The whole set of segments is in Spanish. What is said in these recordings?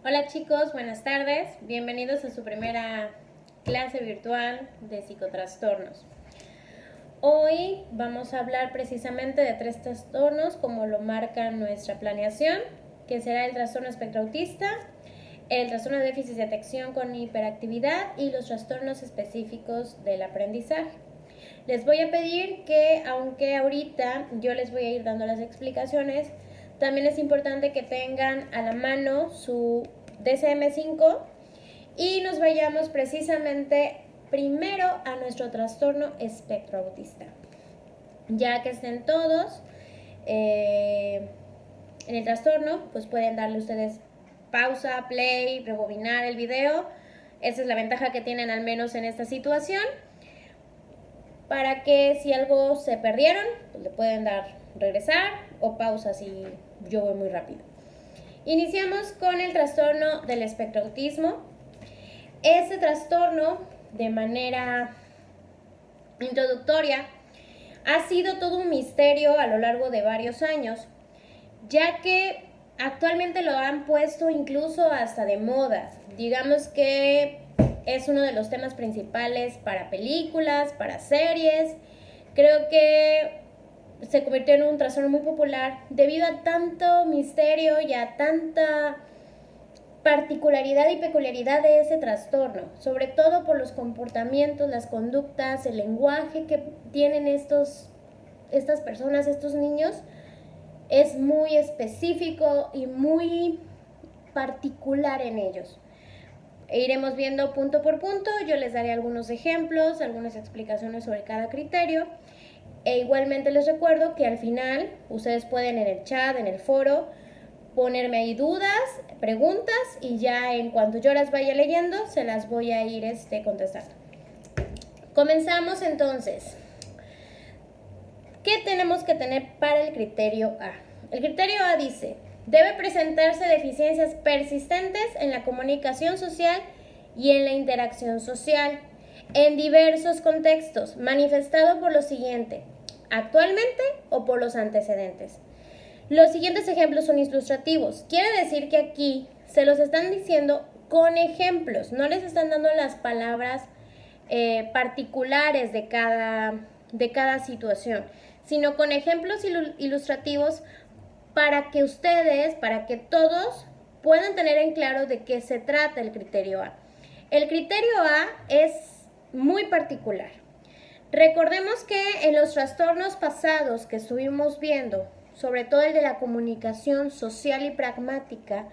Hola chicos, buenas tardes. Bienvenidos a su primera clase virtual de psicotrastornos. Hoy vamos a hablar precisamente de 3 trastornos como lo marca nuestra planeación, que será el trastorno espectro autista, el trastorno de déficit de atención con hiperactividad y los trastornos específicos del aprendizaje. Les voy a pedir que, aunque ahorita yo les voy a ir dando las explicaciones, también es importante que tengan a la mano su DSM-5 y nos vayamos precisamente primero a nuestro trastorno espectro autista. Ya que estén todos en el trastorno, pues pueden darle ustedes pausa, play, rebobinar el video. Esa es la ventaja que tienen al menos en esta situación, para que si algo se perdieron, pues le pueden dar regresar o pausa si yo voy muy rápido. Iniciamos con el trastorno del espectro autismo. Este trastorno, de manera introductoria, ha sido todo un misterio a lo largo de varios años, ya que actualmente lo han puesto incluso hasta de moda. Digamos que es uno de los temas principales para películas, para series. Creo que se convirtió en un trastorno muy popular debido a tanto misterio y a tanta particularidad y peculiaridad de ese trastorno, sobre todo por los comportamientos, las conductas, el lenguaje que tienen estas personas, estos niños. Es muy específico y muy particular en ellos. Iremos viendo punto por punto, yo les daré algunos ejemplos, algunas explicaciones sobre cada criterio. E igualmente les recuerdo que al final ustedes pueden en el chat, en el foro, ponerme ahí dudas, preguntas, y ya en cuanto yo las vaya leyendo, se las voy a ir contestando. Comenzamos entonces. ¿Qué tenemos que tener para el criterio A? El criterio A dice: debe presentarse deficiencias persistentes en la comunicación social y en la interacción social, en diversos contextos, manifestado por lo siguiente: actualmente o por los antecedentes. Los siguientes ejemplos son ilustrativos. Quiere decir que aquí se los están diciendo con ejemplos, no les están dando las palabras particulares de cada situación, sino con ejemplos ilustrativos para que ustedes, para que todos puedan tener en claro de qué se trata el criterio A. El criterio A es muy particular. Recordemos que en los trastornos pasados que estuvimos viendo, sobre todo el de la comunicación social y pragmática,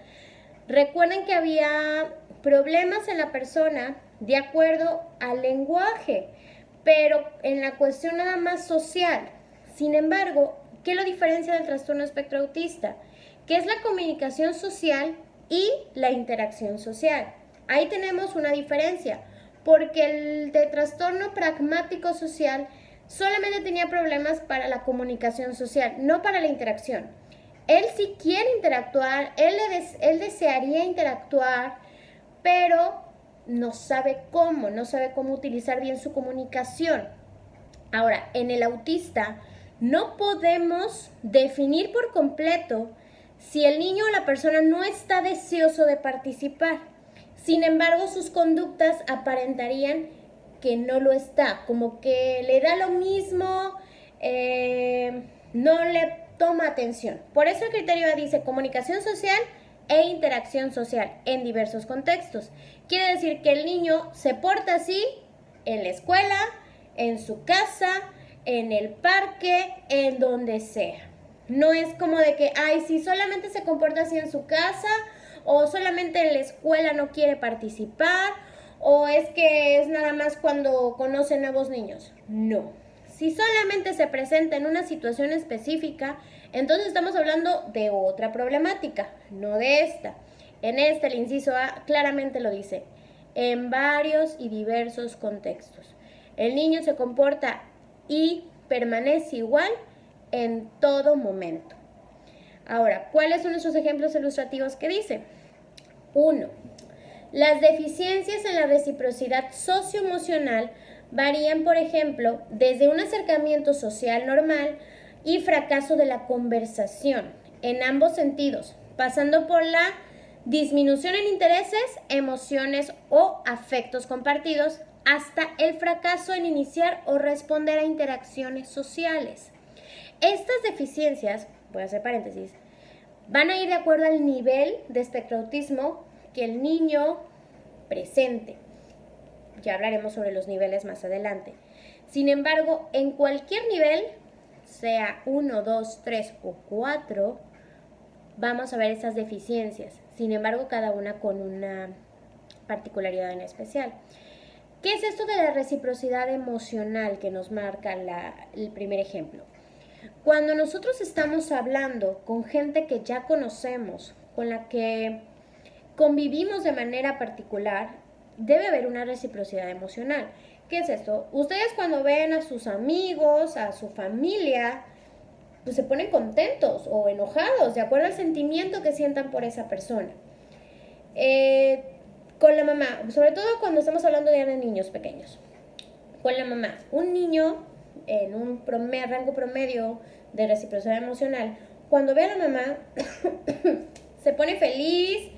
recuerden que había problemas en la persona de acuerdo al lenguaje, pero en la cuestión nada más social. Sin embargo, ¿qué lo diferencia del trastorno espectro autista? Que es la comunicación social y la interacción social. Ahí tenemos una diferencia, porque el de trastorno pragmático social solamente tenía problemas para la comunicación social, no para la interacción. Él sí quiere interactuar, él desearía interactuar, pero no sabe cómo utilizar bien su comunicación. Ahora, en el autista no podemos definir por completo si el niño o la persona no está deseoso de participar. Sin embargo, sus conductas aparentarían que no lo está, como que le da lo mismo, no le toma atención. Por eso el criterio A dice comunicación social e interacción social en diversos contextos. Quiere decir que el niño se porta así en la escuela, en su casa, en el parque, en donde sea. No es como de que, si solamente se comporta así en su casa, o solamente en la escuela no quiere participar, o es que es nada más cuando conoce nuevos niños. No. Si solamente se presenta en una situación específica, entonces estamos hablando de otra problemática, no de esta. En el inciso A claramente lo dice: en varios y diversos contextos. El niño se comporta y permanece igual en todo momento. Ahora, ¿cuáles son esos ejemplos ilustrativos que dice? 1. Las deficiencias en la reciprocidad socioemocional varían, por ejemplo, desde un acercamiento social normal y fracaso de la conversación, en ambos sentidos, pasando por la disminución en intereses, emociones o afectos compartidos, hasta el fracaso en iniciar o responder a interacciones sociales. Estas deficiencias, voy a hacer paréntesis, van a ir de acuerdo al nivel de espectro autismo que el niño presente. Ya hablaremos sobre los niveles más adelante. Sin embargo, en cualquier nivel, sea 1, 2, 3 o 4, vamos a ver esas deficiencias. Sin embargo, cada una con una particularidad en especial. ¿Qué es esto de la reciprocidad emocional que nos marca el primer ejemplo? Cuando nosotros estamos hablando con gente que ya conocemos, con la que convivimos de manera particular, debe haber una reciprocidad emocional. ¿Qué es esto? Ustedes cuando ven a sus amigos, a su familia, pues se ponen contentos o enojados, de acuerdo al sentimiento que sientan por esa persona. Con la mamá, sobre todo cuando estamos hablando de niños pequeños. Con la mamá, un niño en un rango promedio de reciprocidad emocional, cuando ve a la mamá, se pone feliz,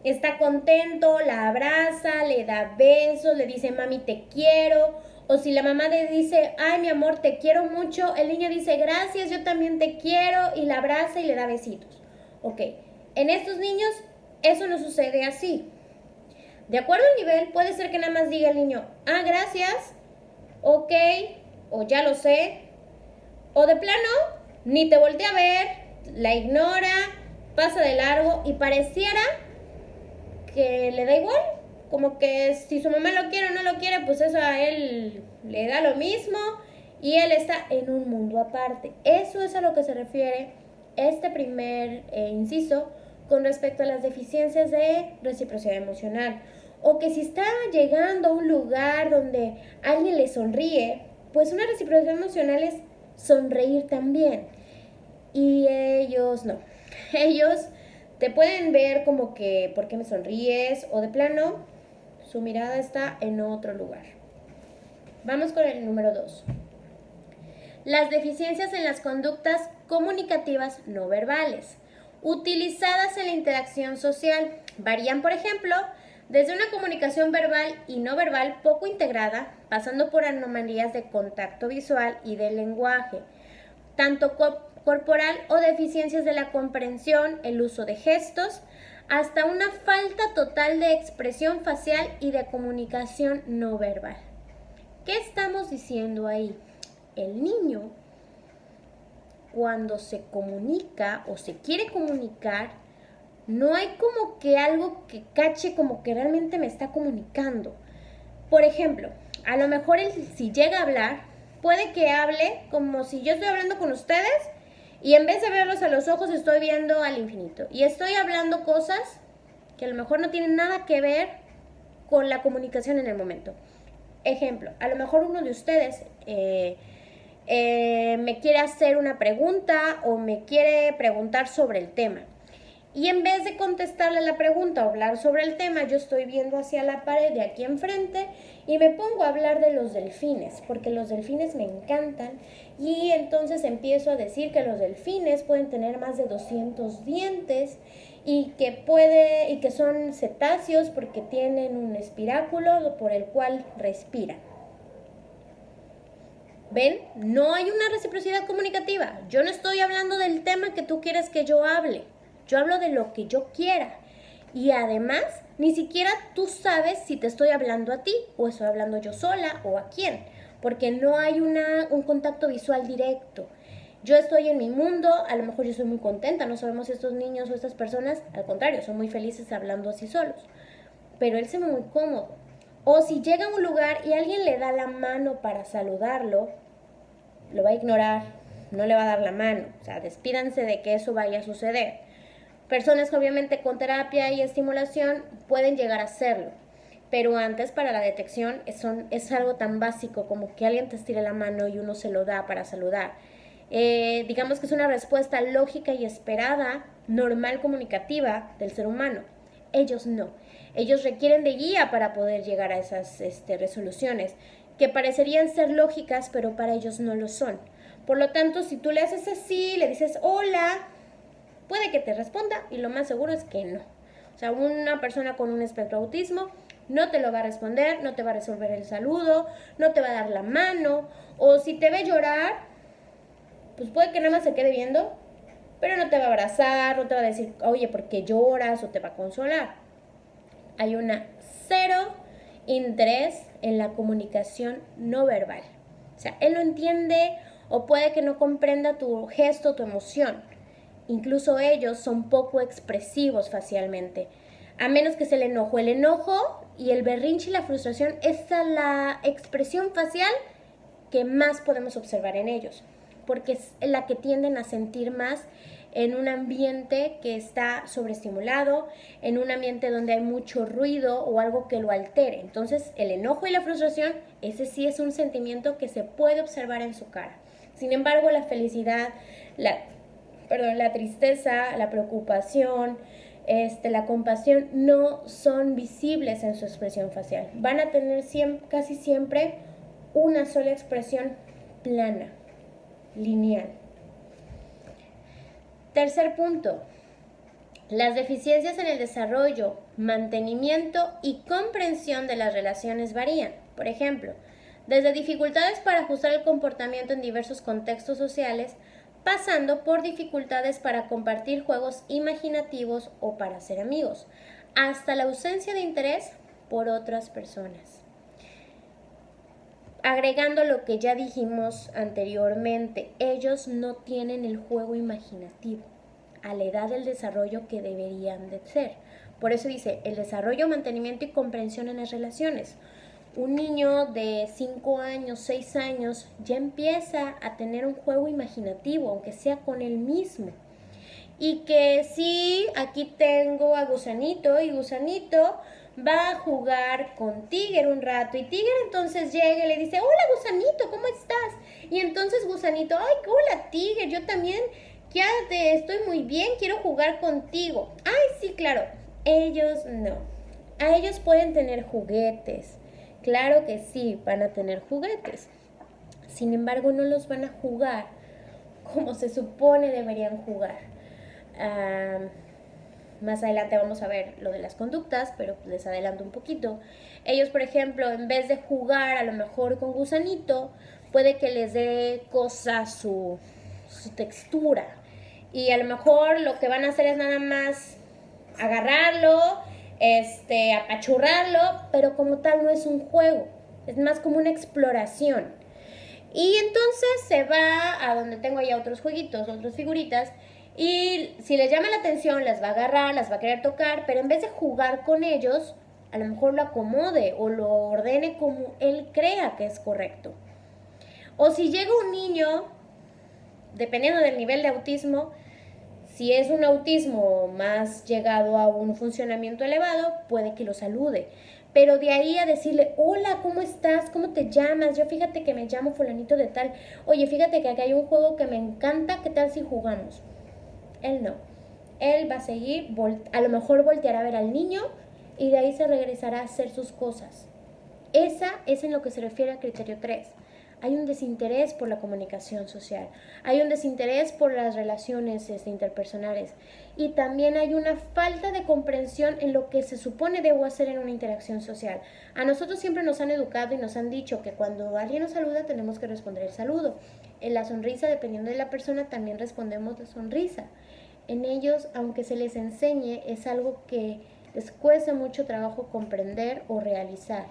está contento, la abraza, le da besos, le dice mami te quiero, o si la mamá le dice ay mi amor te quiero mucho, el niño dice gracias yo también te quiero y la abraza y le da besitos. Ok, en estos niños eso no sucede así. De acuerdo al nivel, puede ser que nada más diga el niño ah gracias, ok, o ya lo sé, o de plano ni te voltea a ver, la ignora, pasa de largo y pareciera que le da igual, como que si su mamá lo quiere o no lo quiere, pues eso a él le da lo mismo y él está en un mundo aparte. Eso es a lo que se refiere este primer inciso con respecto a las deficiencias de reciprocidad emocional. O que si está llegando a un lugar donde alguien le sonríe, pues una reciprocidad emocional es sonreír también. Y ellos no. Ellos te pueden ver como que ¿por qué me sonríes? O de plano, su mirada está en otro lugar. Vamos con el número 2. Las deficiencias en las conductas comunicativas no verbales, utilizadas en la interacción social, varían, por ejemplo, desde una comunicación verbal y no verbal poco integrada, pasando por anomalías de contacto visual y del lenguaje, tanto corporal o deficiencias de la comprensión, el uso de gestos, hasta una falta total de expresión facial y de comunicación no verbal. ¿Qué estamos diciendo ahí? El niño, cuando se comunica o se quiere comunicar, no hay como que algo que cache como que realmente me está comunicando. Por ejemplo, a lo mejor si llega a hablar, puede que hable como si yo estoy hablando con ustedes y en vez de verlos a los ojos estoy viendo al infinito. Y estoy hablando cosas que a lo mejor no tienen nada que ver con la comunicación en el momento. Ejemplo, a lo mejor uno de ustedes me quiere hacer una pregunta o me quiere preguntar sobre el tema. Y en vez de contestarle la pregunta o hablar sobre el tema, yo estoy viendo hacia la pared de aquí enfrente y me pongo a hablar de los delfines, porque los delfines me encantan. Y entonces empiezo a decir que los delfines pueden tener más de 200 dientes y que son cetáceos porque tienen un espiráculo por el cual respiran. ¿Ven? No hay una reciprocidad comunicativa. Yo no estoy hablando del tema que tú quieres que yo hable. Yo hablo de lo que yo quiera. Y además, ni siquiera tú sabes si te estoy hablando a ti o estoy hablando yo sola o a quién. Porque no hay un contacto visual directo. Yo estoy en mi mundo, a lo mejor yo soy muy contenta, no sabemos si estos niños o estas personas, al contrario, son muy felices hablando así solos. Pero él se ve muy cómodo. O si llega a un lugar y alguien le da la mano para saludarlo, lo va a ignorar, no le va a dar la mano. O sea, despídanse de que eso vaya a suceder. Personas que obviamente con terapia y estimulación pueden llegar a hacerlo, pero antes para la detección es algo tan básico como que alguien te estire la mano y uno se lo da para saludar. Digamos que es una respuesta lógica y esperada, normal comunicativa del ser humano. Ellos no. Ellos requieren de guía para poder llegar a esas resoluciones que parecerían ser lógicas, pero para ellos no lo son. Por lo tanto, si tú le haces así, le dices hola, Puede que te responda y lo más seguro es que no. O sea, una persona con un espectro de autismo no te lo va a responder, no te va a resolver el saludo, no te va a dar la mano, o si te ve llorar, pues puede que nada más se quede viendo, pero no te va a abrazar, no te va a decir, oye, ¿por qué lloras? O te va a consolar. Hay una cero interés en la comunicación no verbal. O sea, él no entiende o puede que no comprenda tu gesto, tu emoción. Incluso ellos son poco expresivos facialmente, a menos que sea el enojo. El enojo y el berrinche y la frustración es la expresión facial que más podemos observar en ellos, porque es la que tienden a sentir más en un ambiente que está sobreestimulado, en un ambiente donde hay mucho ruido o algo que lo altere. Entonces, el enojo y la frustración, ese sí es un sentimiento que se puede observar en su cara. Sin embargo, la felicidad, la tristeza, la preocupación, la compasión no son visibles en su expresión facial. Van a tener casi siempre una sola expresión plana, lineal. Tercer punto, las deficiencias en el desarrollo, mantenimiento y comprensión de las relaciones varían. Por ejemplo, desde dificultades para ajustar el comportamiento en diversos contextos sociales, pasando por dificultades para compartir juegos imaginativos o para ser amigos, hasta la ausencia de interés por otras personas. Agregando lo que ya dijimos anteriormente, ellos no tienen el juego imaginativo a la edad del desarrollo que deberían de ser. Por eso dice, el desarrollo, mantenimiento y comprensión en las relaciones. Un niño de 5 años, 6 años, ya empieza a tener un juego imaginativo, aunque sea con él mismo. Y que sí, aquí tengo a Gusanito y Gusanito va a jugar con Tiger un rato y Tiger entonces llega y le dice, hola Gusanito, ¿cómo estás? Y entonces Gusanito, ay, hola Tiger, yo también ya estoy muy bien, quiero jugar contigo. Ay, sí, claro, ellos no. A ellos pueden tener juguetes, claro que sí, van a tener juguetes. Sin embargo, no los van a jugar como se supone deberían jugar. Más adelante vamos a ver lo de las conductas, pero les adelanto un poquito. Ellos, por ejemplo, en vez de jugar a lo mejor con Gusanito, puede que les dé cosa su textura. Y a lo mejor lo que van a hacer es nada más agarrarlo, apachurrarlo, pero como tal no es un juego, es más como una exploración. Y entonces se va a donde tengo ya otros jueguitos, otras figuritas, y si les llama la atención, las va a agarrar, las va a querer tocar, pero en vez de jugar con ellos, a lo mejor lo acomode o lo ordene como él crea que es correcto. O si llega un niño, dependiendo del nivel de autismo, si es un autismo más llegado a un funcionamiento elevado, puede que lo salude. Pero de ahí a decirle, hola, ¿cómo estás? ¿Cómo te llamas? Yo fíjate que me llamo fulanito de tal. Oye, fíjate que aquí hay un juego que me encanta, ¿qué tal si jugamos? Él no. Él va a seguir, a lo mejor volteará a ver al niño y de ahí se regresará a hacer sus cosas. Esa es en lo que se refiere al criterio 3. Hay un desinterés por la comunicación social, hay un desinterés por las relaciones interpersonales y también hay una falta de comprensión en lo que se supone debo hacer en una interacción social. A nosotros siempre nos han educado y nos han dicho que cuando alguien nos saluda tenemos que responder el saludo. En la sonrisa, dependiendo de la persona, también respondemos la sonrisa. En ellos, aunque se les enseñe, es algo que les cuesta mucho trabajo comprender o realizar.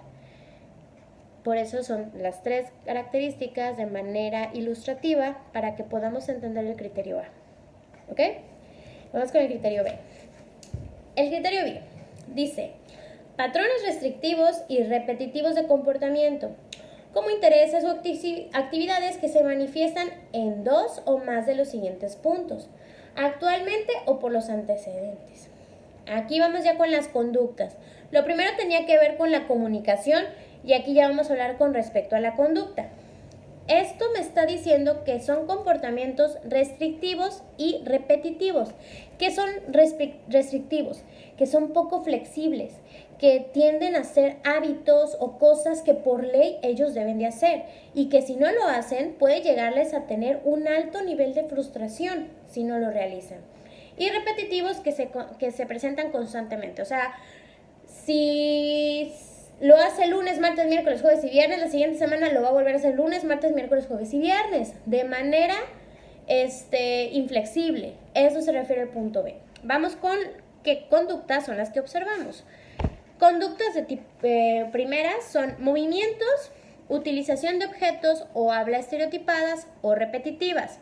Por eso son las 3 características de manera ilustrativa para que podamos entender el criterio A. ¿Ok? Vamos con el criterio B. El criterio B dice, patrones restrictivos y repetitivos de comportamiento, como intereses o actividades que se manifiestan en 2 o más de los siguientes puntos, actualmente o por los antecedentes. Aquí vamos ya con las conductas. Lo primero tenía que ver con la comunicación y aquí ya vamos a hablar con respecto a la conducta. Esto me está diciendo que son comportamientos restrictivos y repetitivos. ¿Qué son restrictivos? Que son poco flexibles, que tienden a ser hábitos o cosas que por ley ellos deben de hacer y que si no lo hacen puede llegarles a tener un alto nivel de frustración si no lo realizan. y repetitivos que se presentan constantemente. O sea, si lo hace lunes, martes, miércoles, jueves y viernes, la siguiente semana lo va a volver a hacer lunes, martes, miércoles, jueves y viernes, de manera inflexible. Eso se refiere al punto B. Vamos con qué conductas son las que observamos. Conductas de tipo primeras son movimientos, utilización de objetos o habla estereotipadas o repetitivas,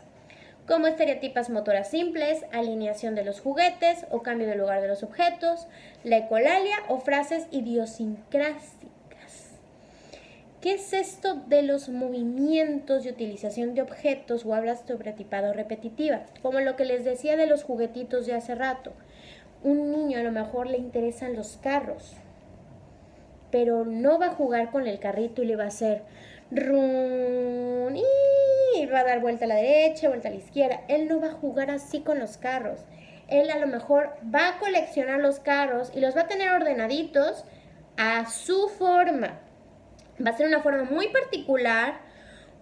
como estereotipas motoras simples, alineación de los juguetes o cambio de lugar de los objetos, la ecolalia o frases idiosincrásicas. ¿Qué es esto de los movimientos y utilización de objetos o habla estereotipada o repetitiva? Como lo que les decía de los juguetitos de hace rato. Un niño a lo mejor le interesan los carros, pero no va a jugar con el carrito y le va a hacer run y va a dar vuelta a la derecha, vuelta a la izquierda. Él no va a jugar así con los carros. Él a lo mejor va a coleccionar los carros y los va a tener ordenaditos a su forma. Va a ser una forma muy particular,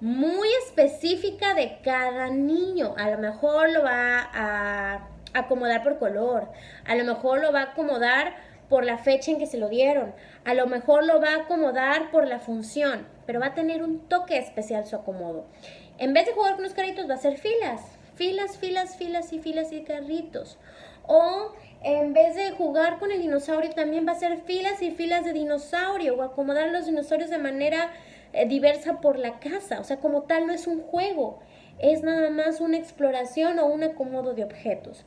muy específica de cada niño. A lo mejor lo va a acomodar por color, a lo mejor lo va a acomodar por la fecha en que se lo dieron, a lo mejor lo va a acomodar por la función, pero va a tener un toque especial su acomodo. En vez de jugar con los carritos va a ser filas, filas, filas, filas y filas y carritos. O en vez de jugar con el dinosaurio también va a ser filas y filas de dinosaurio o acomodar los dinosaurios de manera diversa por la casa. O sea, como tal no es un juego, es nada más una exploración o un acomodo de objetos.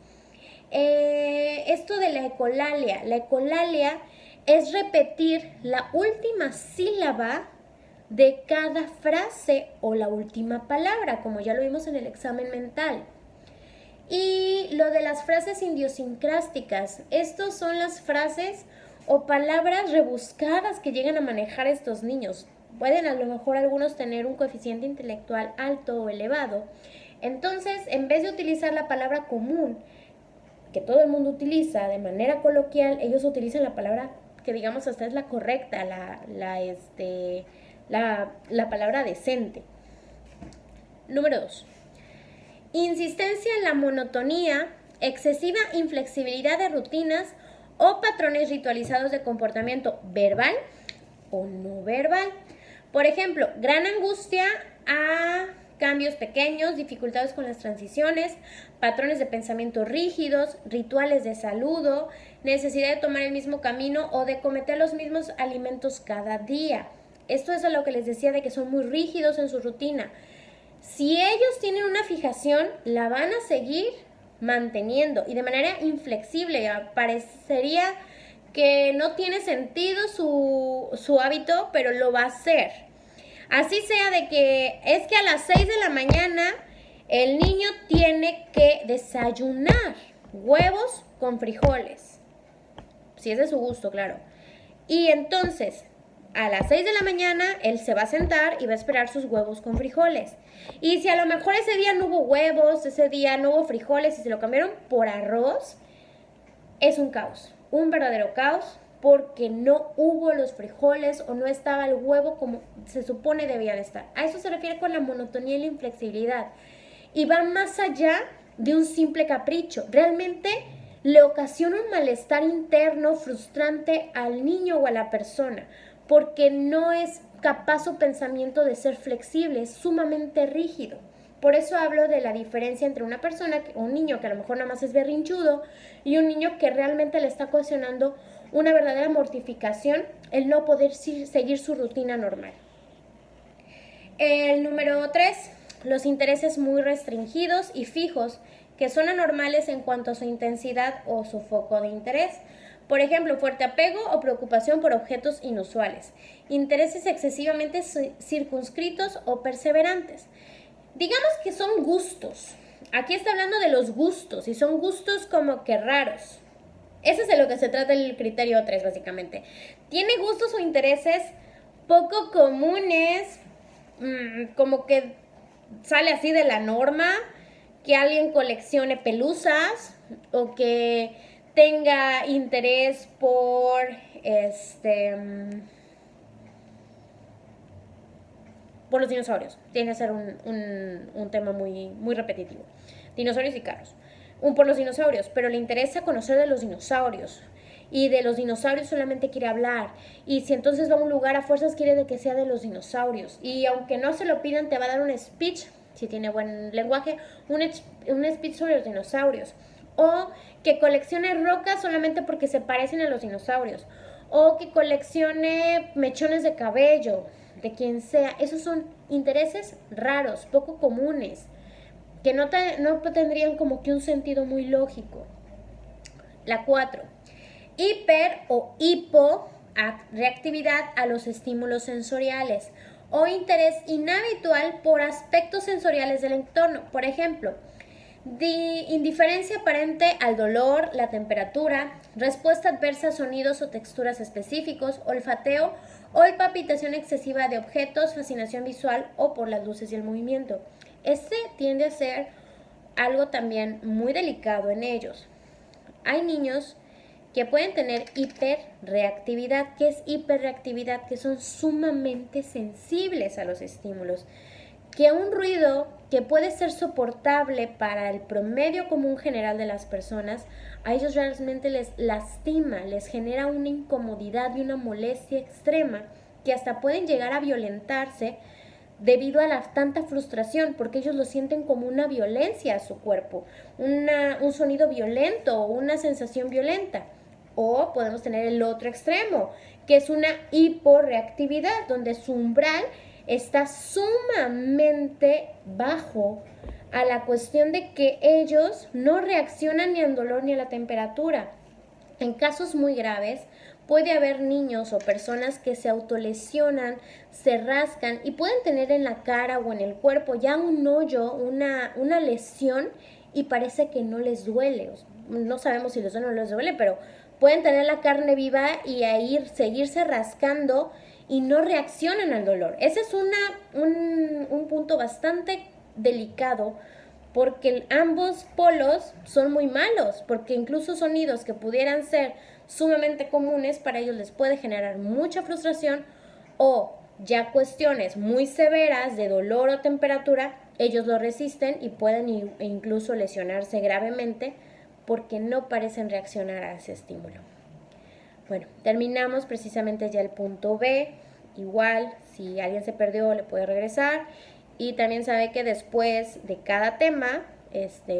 Esto de la ecolalia es repetir la última sílaba de cada frase o la última palabra, como ya lo vimos en el examen mental. Y lo de las frases idiosincrásticas, estos son las frases o palabras rebuscadas que llegan a manejar estos niños. Pueden a lo mejor algunos tener un coeficiente intelectual alto o elevado. Entonces, en vez de utilizar la palabra común, que todo el mundo utiliza de manera coloquial, ellos utilizan la palabra que digamos hasta es la correcta, la palabra decente. Número 2. Insistencia en la monotonía, excesiva inflexibilidad de rutinas o patrones ritualizados de comportamiento verbal o no verbal. Por ejemplo, gran angustia a cambios pequeños, dificultades con las transiciones, patrones de pensamiento rígidos, rituales de saludo, necesidad de tomar el mismo camino o de cometer los mismos alimentos cada día. Esto es a lo que les decía de que son muy rígidos en su rutina. Si ellos tienen una fijación, la van a seguir manteniendo y de manera inflexible. Parecería que no tiene sentido su hábito, pero lo va a hacer. Así sea de que es que a las 6 de la mañana el niño tiene que desayunar huevos con frijoles. Si es de su gusto, claro. Y entonces, a las 6 de la mañana, él se va a sentar y va a esperar sus huevos con frijoles. Y si a lo mejor ese día no hubo huevos, ese día no hubo frijoles y se lo cambiaron por arroz, es un caos, un verdadero caos, porque no hubo los frijoles o no estaba el huevo como se supone debía de estar. A eso se refiere con la monotonía y la inflexibilidad. Y va más allá de un simple capricho. Realmente le ocasiona un malestar interno frustrante al niño o a la persona, porque no es capaz su pensamiento de ser flexible, es sumamente rígido. Por eso hablo de la diferencia entre una persona, un niño que a lo mejor nada más es berrinchudo y un niño que realmente le está ocasionando una verdadera mortificación el no poder seguir su rutina normal. El número 3, los intereses muy restringidos y fijos que son anormales en cuanto a su intensidad o su foco de interés. Por ejemplo, fuerte apego o preocupación por objetos inusuales. Intereses excesivamente circunscritos o perseverantes. Digamos que son gustos. Aquí está hablando de los gustos y son gustos como que raros. Ese es de lo que se trata el criterio 3 básicamente. Tiene gustos o intereses poco comunes, como que sale así de la norma, que alguien coleccione pelusas o que tenga interés por por los dinosaurios. Tiene que ser un tema muy, muy repetitivo. Dinosaurios y carros. por los dinosaurios, pero le interesa conocer de los dinosaurios. Y de los dinosaurios solamente quiere hablar. Y si entonces va a un lugar, a fuerzas quiere de que sea de los dinosaurios. Y aunque no se lo pidan, te va a dar un speech, si tiene buen lenguaje, un speech sobre los dinosaurios. O que coleccione rocas solamente porque se parecen a los dinosaurios. O que coleccione mechones de cabello, de quien sea. Esos son intereses raros, poco comunes, que no tendrían como que un sentido muy lógico. La 4. Hiper o hiporeactividad a los estímulos sensoriales o interés inhabitual por aspectos sensoriales del entorno. Por ejemplo, indiferencia aparente al dolor, la temperatura, respuesta adversa a sonidos o texturas específicos, olfateo o palpitación excesiva de objetos, fascinación visual o por las luces y el movimiento. Este tiende a ser algo también muy delicado en ellos. Hay niños que pueden tener hiperreactividad. ¿Qué es hiperreactividad? Que son sumamente sensibles a los estímulos. Que un ruido que puede ser soportable para el promedio común general de las personas, a ellos realmente les lastima, les genera una incomodidad y una molestia extrema que hasta pueden llegar a violentarse debido a tanta frustración, porque ellos lo sienten como una violencia a su cuerpo, un sonido violento o una sensación violenta. O podemos tener el otro extremo, que es una hiporreactividad, donde su umbral está sumamente bajo a la cuestión de que ellos no reaccionan ni al dolor ni a la temperatura. En casos muy graves, puede haber niños o personas que se autolesionan, se rascan y pueden tener en la cara o en el cuerpo ya un hoyo, una lesión, y parece que no les duele. No sabemos si les duele o no les duele, pero pueden tener la carne viva y ahí seguirse rascando y no reaccionan al dolor. Ese es un punto bastante delicado, porque ambos polos son muy malos, porque incluso sonidos que pudieran ser sumamente comunes, para ellos les puede generar mucha frustración, o ya cuestiones muy severas de dolor o temperatura, ellos lo resisten y pueden incluso lesionarse gravemente porque no parecen reaccionar a ese estímulo. Bueno, terminamos precisamente ya el punto B. Igual, si alguien se perdió, le puede regresar. Y también sabe que después de cada tema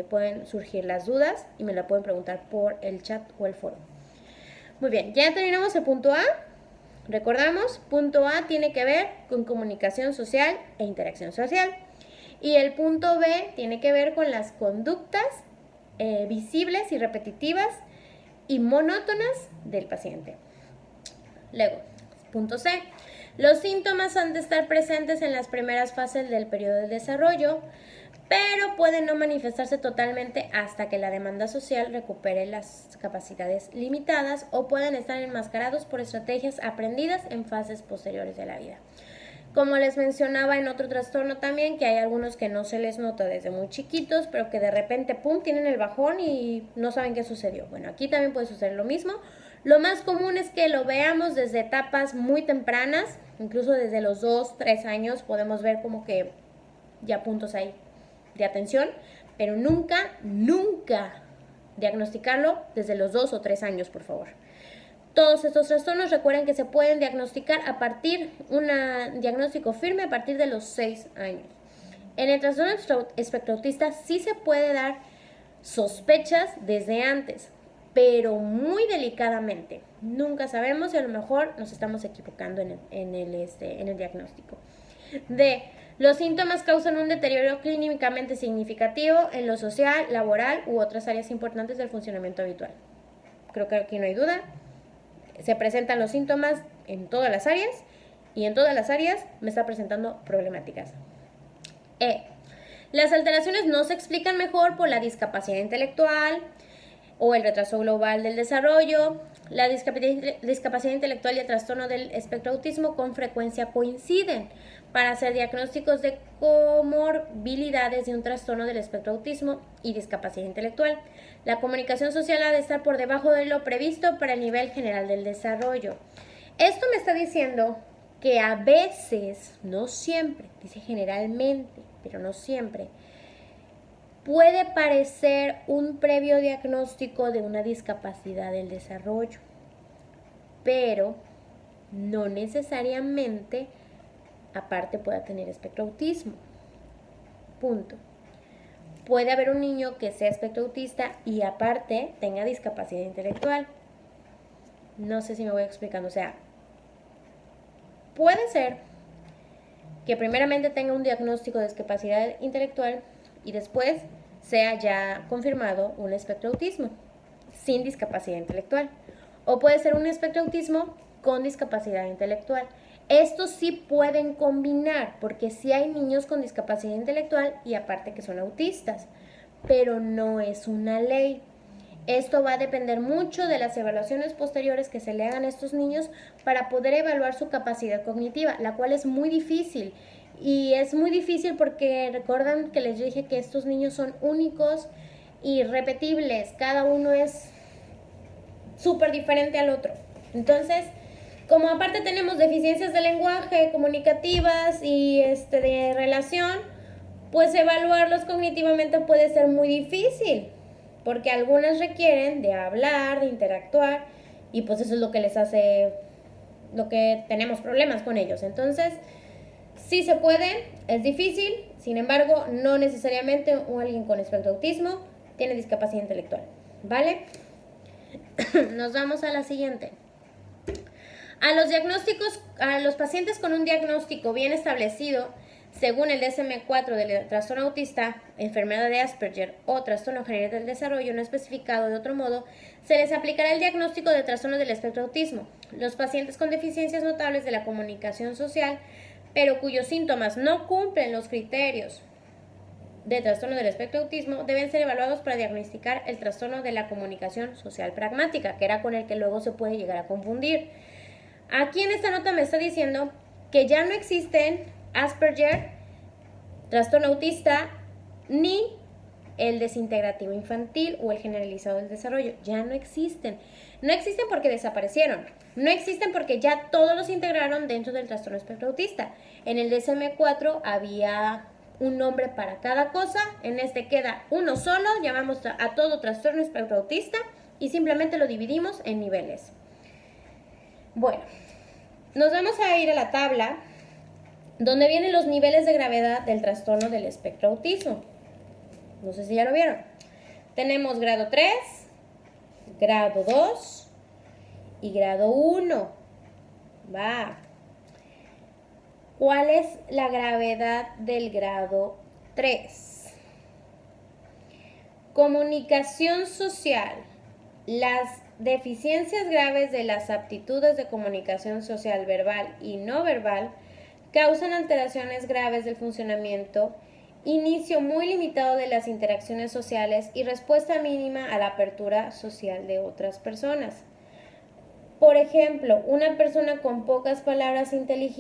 pueden surgir las dudas y me la pueden preguntar por el chat o el foro. Muy bien, ya terminamos el punto A. Recordamos, punto A tiene que ver con comunicación social e interacción social. Y el punto B tiene que ver con las conductas visibles y repetitivas y monótonas del paciente. Luego, punto C. Los síntomas han de estar presentes en las primeras fases del periodo de desarrollo, pero pueden no manifestarse totalmente hasta que la demanda social recupere las capacidades limitadas, o pueden estar enmascarados por estrategias aprendidas en fases posteriores de la vida. Como les mencionaba en otro trastorno también, que hay algunos que no se les nota desde muy chiquitos, pero que de repente, pum, tienen el bajón y no saben qué sucedió. Bueno, aquí también puede suceder lo mismo. Lo más común es que lo veamos desde etapas muy tempranas, incluso desde los 2, 3 años podemos ver como que ya puntos ahí de atención, pero nunca diagnosticarlo desde los 2 o 3 años, por favor. Todos estos trastornos, recuerden que se pueden diagnosticar un diagnóstico firme a partir de los 6 años. En el trastorno espectro autista sí se puede dar sospechas desde antes, pero muy delicadamente. Nunca sabemos y a lo mejor nos estamos equivocando en el diagnóstico. D. Los síntomas causan un deterioro clínicamente significativo en lo social, laboral u otras áreas importantes del funcionamiento habitual. Creo que aquí no hay duda. Se presentan los síntomas en todas las áreas y en todas las áreas me está presentando problemáticas. E. Las alteraciones no se explican mejor por la discapacidad intelectual o el retraso global del desarrollo. La discapacidad intelectual y el trastorno del espectro autismo con frecuencia coinciden para hacer diagnósticos de comorbilidades de un trastorno del espectro autismo y discapacidad intelectual. La comunicación social ha de estar por debajo de lo previsto para el nivel general del desarrollo. Esto me está diciendo que a veces, no siempre, dice generalmente, pero no siempre, puede parecer un previo diagnóstico de una discapacidad del desarrollo, pero no necesariamente aparte pueda tener espectro autismo. Punto. Puede haber un niño que sea espectro autista y aparte tenga discapacidad intelectual. No sé si me voy explicando. O sea, puede ser que primeramente tenga un diagnóstico de discapacidad intelectual y después sea ya confirmado un espectro autismo sin discapacidad intelectual. O puede ser un espectro autismo con discapacidad intelectual. Estos sí pueden combinar, porque sí hay niños con discapacidad intelectual y aparte que son autistas, pero no es una ley. Esto va a depender mucho de las evaluaciones posteriores que se le hagan a estos niños para poder evaluar su capacidad cognitiva, la cual es muy difícil. Y es muy difícil porque recuerdan que les dije que estos niños son únicos y repetibles, cada uno es súper diferente al otro. Entonces, como aparte tenemos deficiencias de lenguaje, comunicativas y de relación, pues evaluarlos cognitivamente puede ser muy difícil, porque algunas requieren de hablar, de interactuar, y pues eso es lo que les hace, lo que tenemos problemas con ellos. Entonces, sí se puede, es difícil, sin embargo, no necesariamente alguien con espectro autismo tiene discapacidad intelectual, ¿vale? Nos vamos a la siguiente. A los pacientes con un diagnóstico bien establecido, según el DSM-4 del trastorno autista, enfermedad de Asperger o trastorno general del desarrollo no especificado de otro modo, se les aplicará el diagnóstico de trastorno del espectro autismo. Los pacientes con deficiencias notables de la comunicación social, pero cuyos síntomas no cumplen los criterios de trastorno del espectro autismo, deben ser evaluados para diagnosticar el trastorno de la comunicación social pragmática, que era con el que luego se puede llegar a confundir. Aquí en esta nota me está diciendo que ya no existen Asperger, trastorno autista, ni el desintegrativo infantil o el generalizado del desarrollo. Ya no existen. No existen porque desaparecieron. No existen porque ya todos los integraron dentro del trastorno espectro autista. En el DSM-4 había un nombre para cada cosa. En este queda uno solo. Llamamos a todo trastorno espectro autista y simplemente lo dividimos en niveles. Bueno, nos vamos a ir a la tabla donde vienen los niveles de gravedad del trastorno del espectro autismo. No sé si ya lo vieron. Tenemos grado 3, grado 2 y grado 1. Va. ¿Cuál es la gravedad del grado 3? Comunicación social. Las deficiencias graves de las aptitudes de comunicación social verbal y no verbal causan alteraciones graves del funcionamiento, inicio muy limitado de las interacciones sociales y respuesta mínima a la apertura social de otras personas. Por ejemplo, una persona con pocas palabras inteligibles